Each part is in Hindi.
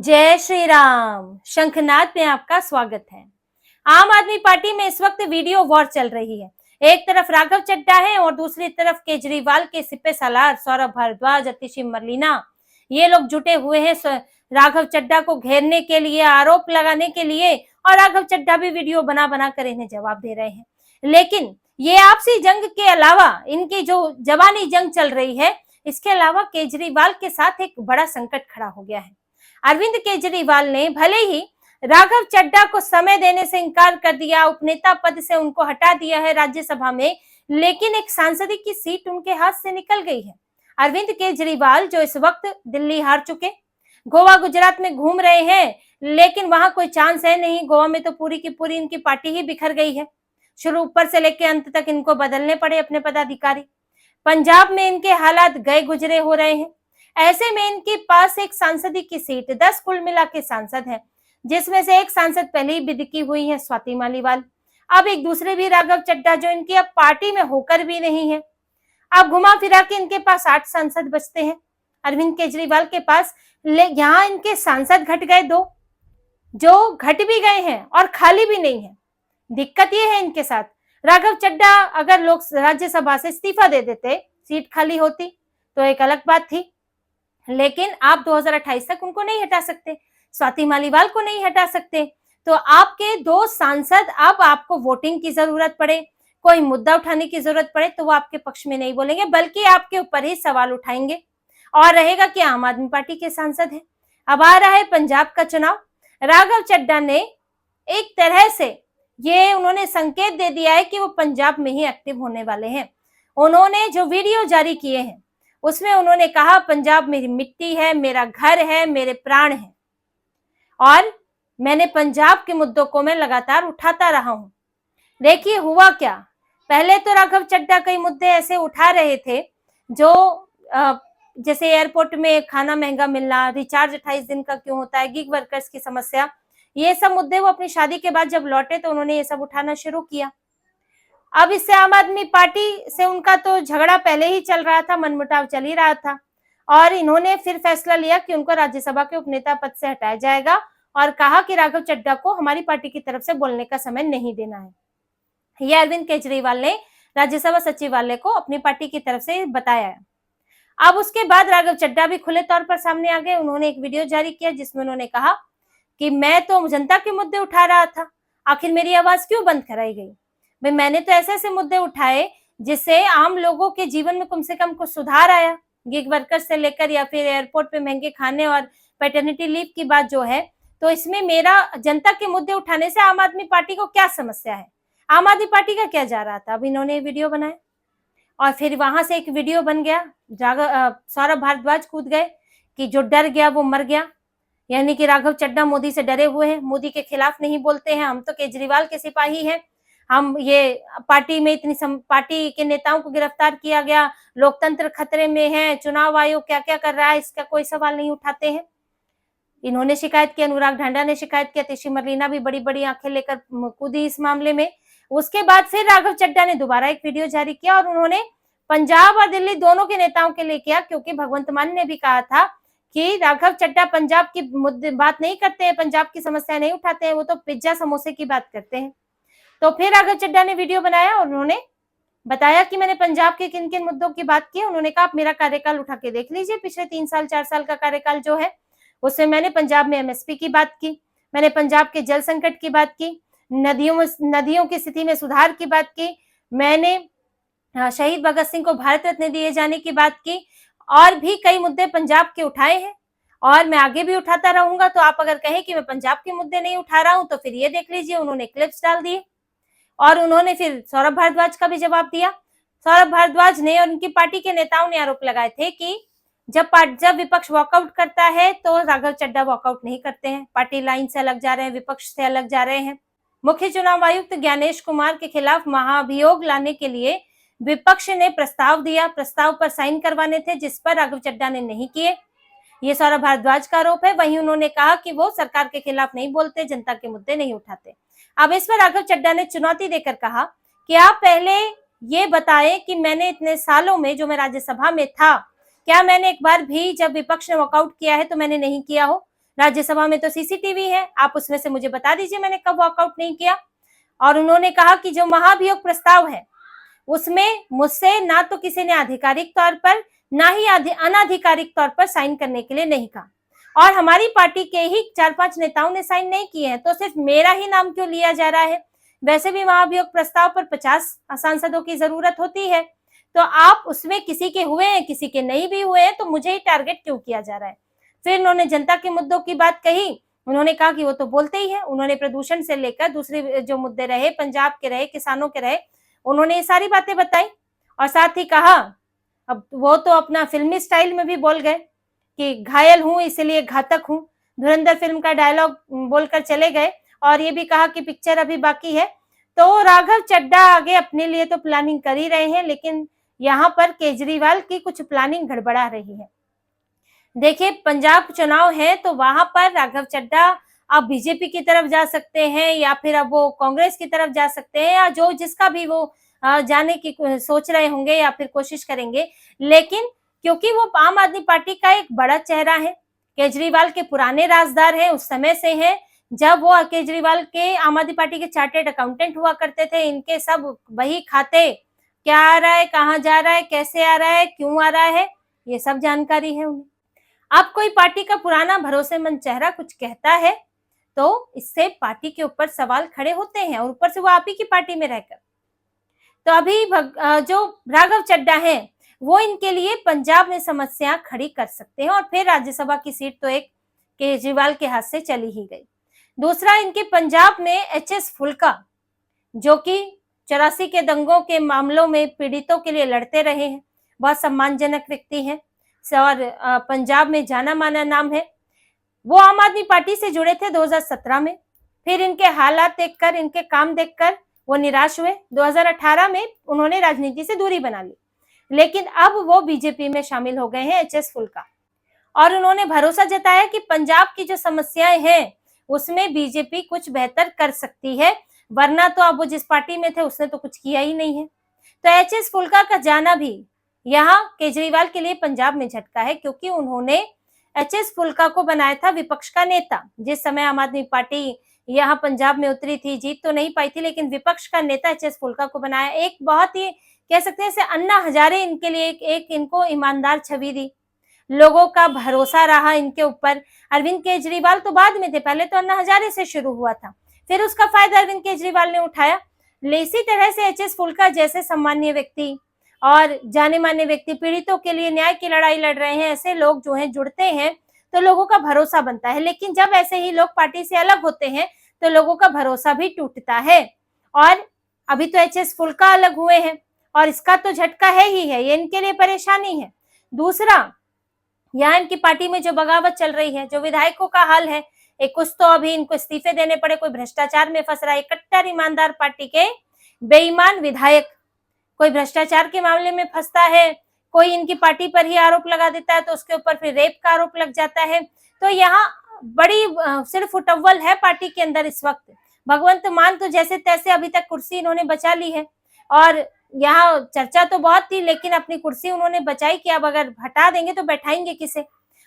जय श्री राम। शंखनाद में आपका स्वागत है। आम आदमी पार्टी में इस वक्त वीडियो वॉर चल रही है। एक तरफ राघव चड्ढा है और दूसरी तरफ केजरीवाल के सिपे सालार सौरभ भारद्वाज, अतिशी मरलीना, ये लोग जुटे हुए हैं राघव चड्ढा को घेरने के लिए, आरोप लगाने के लिए। और राघव चड्ढा भी वीडियो बना बना कर इन्हें जवाब दे रहे हैं। लेकिन ये आपसी जंग के अलावा इनकी जो जवानी जंग चल रही है, इसके अलावा केजरीवाल के साथ एक बड़ा संकट खड़ा हो गया है। अरविंद केजरीवाल ने भले ही राघव चड्ढा को समय देने से इनकार कर दिया, उपनेता पद से उनको हटा दिया है राज्यसभा में, लेकिन एक सांसद की सीट उनके हाथ से निकल गई है। अरविंद केजरीवाल जो इस वक्त दिल्ली हार चुके, गोवा गुजरात में घूम रहे हैं, लेकिन वहां कोई चांस है नहीं। गोवा में तो पूरी की पूरी इनकी पार्टी ही बिखर गई है। शुरू ऊपर से लेकर अंत तक इनको बदलने पड़े अपने पदाधिकारी। पंजाब में इनके हालात गए गुजरे हो रहे हैं। ऐसे में इनके पास एक सांसद की सीट, 10 कुल मिला के सांसद है, जिसमें से एक सांसद पहले ही बिदकी हुई है, स्वाति मालीवाल। अब एक दूसरे भी राघव चड्ढा जो इनकी अब पार्टी में होकर भी नहीं है। अब घुमा फिरा के इनके पास 8 सांसद बचते हैं अरविंद केजरीवाल के पास। यहाँ इनके सांसद घट गए 2, जो घट भी गए हैं और खाली भी नहीं है। दिक्कत ये है इनके साथ, राघव चड्ढा अगर लोग राज्यसभा से इस्तीफा दे देते, सीट खाली होती तो एक अलग बात थी, लेकिन आप 2028 तक उनको नहीं हटा सकते, स्वाति मालीवाल को नहीं हटा सकते। तो आपके 2 सांसद, अब आपको वोटिंग की जरूरत पड़े, कोई मुद्दा उठाने की जरूरत पड़े तो वो आपके पक्ष में नहीं बोलेंगे, बल्कि आपके ऊपर ही सवाल उठाएंगे और रहेगा कि आम आदमी पार्टी के सांसद हैं। अब आ रहा है पंजाब का चुनाव। राघव चड्ढा ने एक तरह से ये उन्होंने संकेत दे दिया है कि वो पंजाब में ही एक्टिव होने वाले हैं। उन्होंने जो वीडियो जारी किए हैं उसमें उन्होंने कहा, पंजाब मेरी मिट्टी है, मेरा घर है, मेरे प्राण है, और मैंने पंजाब के मुद्दों को मैं लगातार उठाता रहा हूं। देखिए हुआ क्या, पहले तो राघव चड्ढा कई मुद्दे ऐसे उठा रहे थे जो जैसे एयरपोर्ट में खाना महंगा मिलना, रिचार्ज 28 दिन का क्यों होता है, गिग वर्कर्स की समस्या, ये सब मुद्दे वो अपनी शादी के बाद जब लौटे तो उन्होंने ये सब उठाना शुरू किया। अब इससे आम आदमी पार्टी से उनका तो झगड़ा पहले ही चल रहा था, मनमुटाव चल ही रहा था, और इन्होंने फिर फैसला लिया कि उनको राज्यसभा के उपनेता पद से हटाया जाएगा और कहा कि राघव चड्ढा को हमारी पार्टी की तरफ से बोलने का समय नहीं देना है। यह अरविंद केजरीवाल ने राज्यसभा सचिवालय को अपनी पार्टी की तरफ से बताया है। अब उसके बाद राघव चड्ढा भी खुले तौर पर सामने आ गए। उन्होंने एक वीडियो जारी किया जिसमें उन्होंने कहा कि मैं तो जनता के मुद्दे उठा रहा था, आखिर मेरी आवाज क्यों बंद कराई गई? भाई मैंने तो ऐसे ऐसे मुद्दे उठाए जिससे आम लोगों के जीवन में कम से कम कुछ सुधार आया, गिग वर्कर से लेकर या फिर एयरपोर्ट पे महंगे खाने और पैटर्निटी लीव की बात जो है, तो इसमें मेरा जनता के मुद्दे उठाने से आम आदमी पार्टी को क्या समस्या है, आम आदमी पार्टी का क्या जा रहा था। अब इन्होंने वीडियो बनाया और फिर वहां से एक वीडियो बन गया, सौरभ भारद्वाज कूद गए कि जो डर गया वो मर गया, यानी कि राघव चड्ढा मोदी से डरे हुए हैं, मोदी के खिलाफ नहीं बोलते हैं, हम तो केजरीवाल के सिपाही हैं, हम ये पार्टी में पार्टी के नेताओं को गिरफ्तार किया गया, लोकतंत्र खतरे में है, चुनाव आयोग क्या क्या कर रहा है, इसका कोई सवाल नहीं उठाते हैं। इन्होंने शिकायत की, अनुराग ढांडा ने शिकायत की, अतिशी मरलीना भी बड़ी बड़ी आंखें लेकर कूदी इस मामले में। उसके बाद फिर राघव चड्ढा ने दोबारा एक वीडियो जारी किया और उन्होंने पंजाब और दिल्ली दोनों के नेताओं के लिए किया, क्योंकि भगवंत मान ने भी कहा था कि राघव चड्ढा पंजाब की मुद्दे बात नहीं करते हैं, पंजाब की समस्या नहीं उठाते हैं, वो तो पिज्जा समोसे की बात करते हैं। तो फिर राघव चड्ढा ने वीडियो बनाया और उन्होंने बताया कि मैंने पंजाब के किन किन मुद्दों की बात की। उन्होंने कहा आप मेरा कार्यकाल उठा के देख लीजिए, पिछले 3 साल 4 साल का कार्यकाल जो है, उसमें मैंने पंजाब में एमएसपी की बात की, मैंने पंजाब के जल संकट की बात की, नदियों की स्थिति में सुधार की बात की, मैंने शहीद भगत सिंह को भारत रत्न दिए जाने की बात की, और भी कई मुद्दे पंजाब के उठाए हैं और मैं आगे भी उठाता रहूंगा। तो आप अगर कहें कि मैं पंजाब के मुद्दे नहीं उठा रहा हूं तो फिर ये देख लीजिए, उन्होंने क्लिप्स डाल दिए और उन्होंने फिर सौरभ भारद्वाज का भी जवाब दिया। सौरभ भारद्वाज ने और उनकी पार्टी के नेताओं ने आरोप लगाए थे कि जब विपक्ष वॉकआउट करता है तो राघव चड्ढा वॉकआउट नहीं करते हैं, पार्टी लाइन से अलग जा रहे हैं, विपक्ष से अलग जा रहे हैं। मुख्य चुनाव आयुक्त ज्ञानेश कुमार के खिलाफ महाभियोग लाने के लिए विपक्ष ने प्रस्ताव दिया, प्रस्ताव पर साइन करवाने थे, जिस पर राघव चड्ढा ने नहीं किए। ये सौरभ भारद्वाज का आरोप है। वहीं उन्होंने कहा कि वो सरकार के खिलाफ नहीं बोलते, जनता के मुद्दे नहीं उठाते। अब इस पर राघव चड्ढा ने चुनौती देकर कहा कि आप पहले ये बताएं कि मैंने इतने सालों में जो मैं राज्यसभा में था, क्या मैंने एक बार भी जब विपक्ष ने वॉकआउट किया है तो मैंने नहीं किया हो? राज्यसभा में तो सीसीटीवी है, आप उसमें से मुझे बता दीजिए मैंने कब वॉकआउट नहीं किया। और उन्होंने कहा कि जो महाभियोग प्रस्ताव है उसमें मुझसे ना तो किसी ने आधिकारिक तौर पर ना ही अनाधिकारिक तौर पर साइन करने के लिए नहीं कहा, और हमारी पार्टी के ही 4-5 नेताओं ने साइन नहीं किए हैं, तो सिर्फ मेरा ही नाम क्यों लिया जा रहा है? वैसे भी महाभियोग प्रस्ताव पर 50 सांसदों की जरूरत होती है, तो आप उसमें किसी के हुए हैं किसी के नहीं भी हुए हैं, तो मुझे ही टारगेट क्यों किया जा रहा है? फिर उन्होंने जनता के मुद्दों की बात कही। उन्होंने कहा कि वो तो बोलते ही है। उन्होंने प्रदूषण से लेकर दूसरे जो मुद्दे रहे, पंजाब के रहे, किसानों के रहे, उन्होंने ये सारी बातें बताई। और साथ ही कहा, अब वो तो अपना फिल्मी स्टाइल में भी बोल गए कि घायल हूं इसलिए घातक हूं, धुरंधर फिल्म का डायलॉग बोलकर चले गए। और ये भी कहा कि पिक्चर अभी बाकी है। तो राघव चड्ढा आगे अपने लिए तो प्लानिंग कर ही रहे हैं, लेकिन यहाँ पर केजरीवाल की कुछ प्लानिंग गड़बड़ा रही है। देखिए, पंजाब चुनाव है तो वहां पर राघव चड्ढा अब बीजेपी की तरफ जा सकते हैं, या फिर अब वो कांग्रेस की तरफ जा सकते हैं, या जो जिसका भी वो जाने की सोच रहे होंगे या फिर कोशिश करेंगे। लेकिन क्योंकि वो आम आदमी पार्टी का एक बड़ा चेहरा है, केजरीवाल के पुराने राजदार हैं, उस समय से हैं जब वो केजरीवाल के आम आदमी पार्टी के चार्टेड अकाउंटेंट हुआ करते थे। इनके सब वही खाते, क्या आ रहा है, कहाँ जा रहा है, कैसे आ रहा है, क्यों आ रहा है, ये सब जानकारी है उन्हें। अब कोई पार्टी का पुराना भरोसेमंद चेहरा कुछ कहता है तो इससे पार्टी के ऊपर सवाल खड़े होते हैं, और ऊपर से वो आप ही की पार्टी में रहकर। तो अभी जो राघव चड्ढा है वो इनके लिए पंजाब में समस्या खड़ी कर सकते हैं, और फिर राज्यसभा की सीट तो एक केजरीवाल के हाथ से चली ही गई। दूसरा, इनके पंजाब में एचएस फुल्का, जो कि 84 के दंगों के मामलों में पीड़ितों के लिए लड़ते रहे हैं, बहुत सम्मानजनक व्यक्ति हैं और पंजाब में जाना माना नाम है। वो आम आदमी पार्टी से जुड़े थे 2017 में, फिर इनके हालात देखकर, इनके काम देखकर वो निराश हुए। 2018 में उन्होंने राजनीति से दूरी बना ली, लेकिन अब वो बीजेपी में शामिल हो गए हैं, एचएस फुल्का। और उन्होंने भरोसा जताया कि पंजाब की जो समस्याएं हैं उसमें बीजेपी कुछ बेहतर कर सकती है, वरना तो अब वो जिस पार्टी में थे उसने तो कुछ किया ही नहीं है। तो एचएस फुल्का का जाना भी यहाँ केजरीवाल के लिए पंजाब में झटका है, क्योंकि उन्होंने एचएस फुल्का को बनाया था विपक्ष का नेता। जिस समय आम आदमी पार्टी यहाँ पंजाब में उतरी थी, जीत तो नहीं पाई थी, लेकिन विपक्ष का नेता एचएस फुल्का को बनाया। एक बहुत ही कह सकते हैं जैसे अन्ना हजारे इनके लिए एक इनको ईमानदार छवि दी, लोगों का भरोसा रहा इनके ऊपर। अरविंद केजरीवाल तो बाद में थे, पहले तो अन्ना हजारे से शुरू हुआ था, फिर उसका फायदा अरविंद केजरीवाल ने उठाया। इसी तरह से एचएस फुल्का जैसे सम्मानीय व्यक्ति और जाने माने व्यक्ति पीड़ितों के लिए न्याय की लड़ाई लड़ रहे हैं, ऐसे लोग जो हैं जुड़ते हैं तो लोगों का भरोसा बनता है। लेकिन जब ऐसे ही लोग पार्टी से अलग होते हैं तो लोगों का भरोसा भी टूटता है। और अभी तो एचएस फुल्का अलग हुए हैं और इसका तो झटका है ही है, ये इनके लिए परेशानी है। दूसरा, यहाँ इनकी पार्टी में जो बगावत चल रही है, जो विधायकों का हाल है, एक कुछ तो अभी इनको इस्तीफे देने पड़े, कोई भ्रष्टाचार में फंस रहा है, कट्टर ईमानदार पार्टी के बेईमान विधायक कोई भ्रष्टाचार के मामले में फंसता है, कोई इनकी पार्टी पर ही आरोप लगा देता है तो उसके ऊपर फिर रेप का आरोप लग जाता है। तो यहाँ बड़ी सिर्फ उटव्वल है पार्टी के अंदर इस वक्त। भगवंत मान तो जैसे तैसे अभी तक कुर्सी इन्होंने बचा ली है, और यहाँ चर्चा तो बहुत थी, लेकिन अपनी कुर्सी उन्होंने बचाई कि अब अगर हटा देंगे तो बैठाएंगे किसे,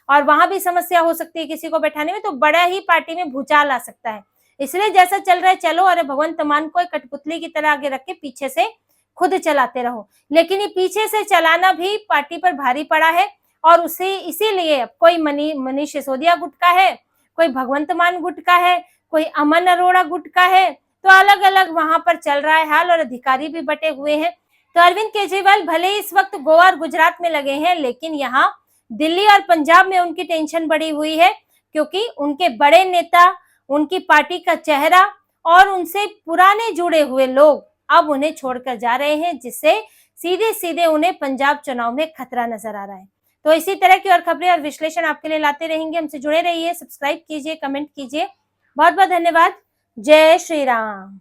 और वहां भी समस्या हो सकती है किसी को बैठाने में, तो बड़ा ही पार्टी में भूचाल आ सकता है। इसलिए जैसा चल रहा है चलो, अरे भगवंत मान को एक कठपुतली की तरह आगे रख के पीछे से खुद चलाते रहो। लेकिन ये पीछे से चलाना भी पार्टी पर भारी पड़ा है, और उसे इसीलिए कोई मनीष सिसोदिया गुट का है, कोई भगवंत मान गुट का है, कोई अमन अरोड़ा गुट का है, तो अलग अलग वहां पर चल रहा है हाल, और अधिकारी भी बटे हुए हैं। तो अरविंद केजरीवाल भले ही इस वक्त गोवा और गुजरात में लगे हैं, लेकिन यहाँ दिल्ली और पंजाब में उनकी टेंशन बढ़ी हुई है, क्योंकि उनके बड़े नेता, उनकी पार्टी का चेहरा और उनसे पुराने जुड़े हुए लोग अब उन्हें छोड़कर जा रहे हैं, जिससे सीधे सीधे उन्हें पंजाब चुनाव में खतरा नजर आ रहा है। तो इसी तरह की और खबरें और विश्लेषण आपके लिए लाते रहेंगे। हमसे जुड़े रहिए, सब्सक्राइब कीजिए, कमेंट कीजिए। बहुत बहुत धन्यवाद। जय श्री राम।